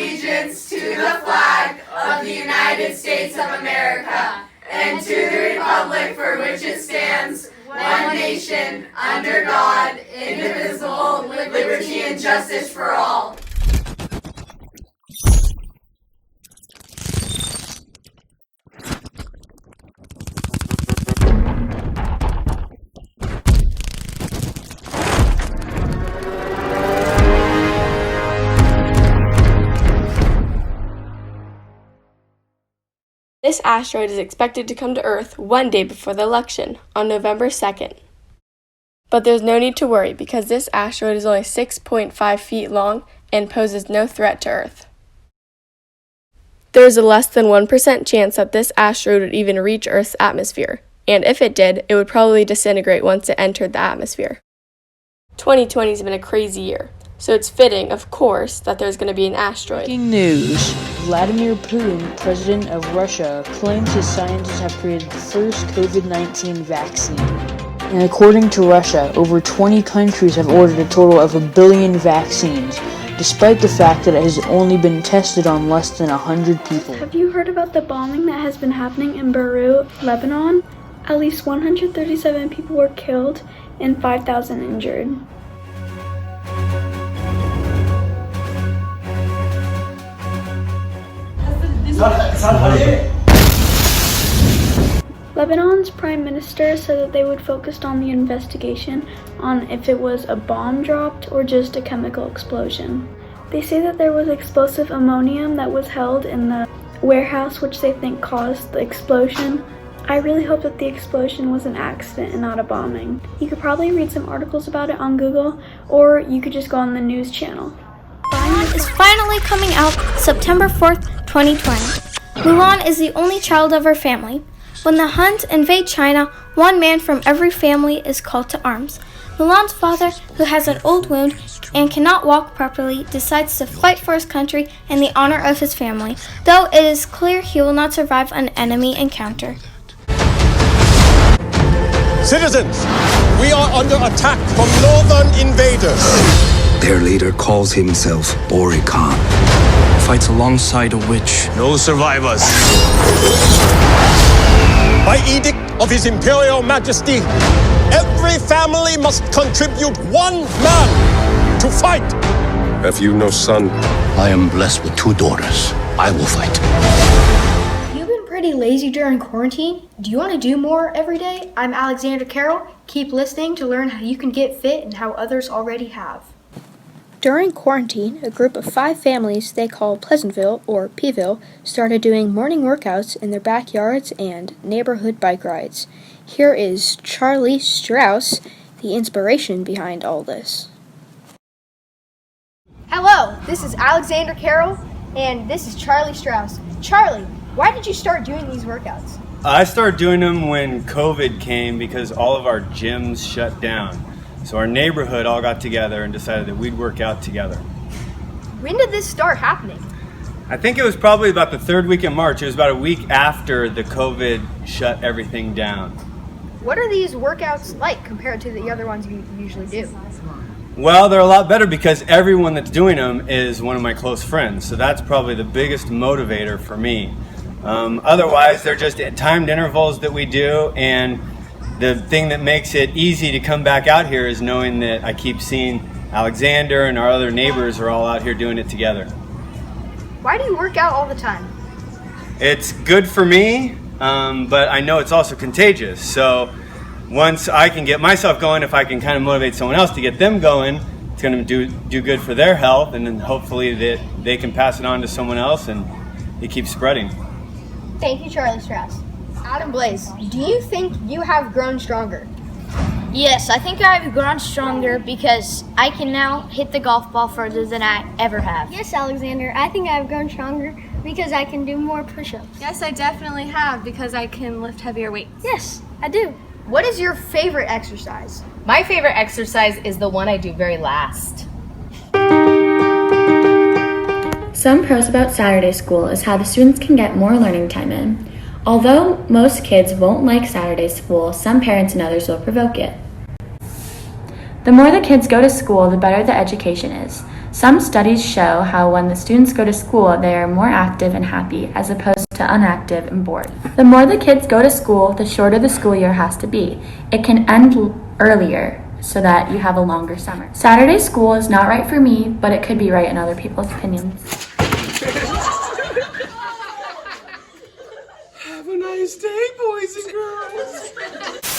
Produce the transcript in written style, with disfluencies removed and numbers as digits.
allegiance to the flag of the United States of America and to the republic for which it stands, one nation, under God, indivisible, with liberty and justice for all. This asteroid is expected to come to Earth one day before the election, on November 2nd. But there's no need to worry because this asteroid is only 6.5 feet long and poses no threat to Earth. There is a less than 1% chance that this asteroid would even reach Earth's atmosphere, and if it did, it would probably disintegrate once it entered the atmosphere. 2020 has been a crazy year, so it's fitting, of course, that there's going to be an asteroid. Breaking news. Vladimir Putin, president of Russia, claims his scientists have created the first COVID-19 vaccine. And according to Russia, over 20 countries have ordered a total of 1 billion vaccines, despite the fact that it has only been tested on less than 100 people. Have you heard about the bombing that has been happening in Beirut, Lebanon? At least 137 people were killed and 5,000 injured. Lebanon's prime minister said that they would focus on the investigation on if it was a bomb dropped or just a chemical explosion. They say that there was explosive ammonium that was held in the warehouse which they think caused the explosion. I really hope that the explosion was an accident and not a bombing. You could probably read some articles about it on Google, or you could just go on the news channel. Mulan is finally coming out September 4th, 2020. Mulan is the only child of her family. When the Huns invade China, one man from every family is called to arms. Mulan's father, who has an old wound and cannot walk properly, decides to fight for his country and the honor of his family, though it is clear he will not survive an enemy encounter. Citizens, we are under attack from northern invaders. Their leader calls himself Ori Khan. Fights alongside a witch. No survivors. By edict of His Imperial Majesty, every family must contribute 1 man to fight. Have you no son? I am blessed with 2 daughters. I will fight. You've been pretty lazy during quarantine. Do you want to do more every day? I'm Alexander Carroll. Keep listening to learn how you can get fit and how others already have. During quarantine, a group of 5 families they call Pleasantville, or Pville, started doing morning workouts in their backyards and neighborhood bike rides. Here is Charlie Strauss, the inspiration behind all this. Hello, this is Alexander Carroll, and this is Charlie Strauss. Charlie, why did you start doing these workouts? I started doing them when COVID came because all of our gyms shut down. So our neighborhood all got together and decided that we'd work out together. When did this start happening? I think it was probably about the 3rd week in March. It was about a week after the COVID shut everything down. What are these workouts like compared to the other ones you usually do? Well, they're a lot better because everyone that's doing them is one of my close friends. So that's probably the biggest motivator for me. Otherwise, they're just timed intervals that we do, and the thing that makes it easy to come back out here is knowing that I keep seeing Alexander and our other neighbors are all out here doing it together. Why do you work out all the time? It's good for me, but I know it's also contagious. So once I can get myself going, if I can kind of motivate someone else to get them going, it's going to do good for their health, and then hopefully that they can pass it on to someone else and it keeps spreading. Thank you, Charlie Strauss. Adam Blaze, do you think you have grown stronger? Yes, I think I've grown stronger because I can now hit the golf ball further than I ever have. Yes, Alexander, I think I've grown stronger because I can do more push-ups. Yes, I definitely have because I can lift heavier weights. Yes, I do. What is your favorite exercise? My favorite exercise is the one I do very last. Some pros about Saturday school is how the students can get more learning time in. Although most kids won't like Saturday school, some parents and others will provoke it. The more the kids go to school, the better the education is. Some studies show how when the students go to school, they are more active and happy as opposed to inactive and bored. The more the kids go to school, the shorter the school year has to be. It can end earlier so that you have a longer summer. Saturday school is not right for me, but it could be right in other people's opinions. Have a nice day, boys and girls.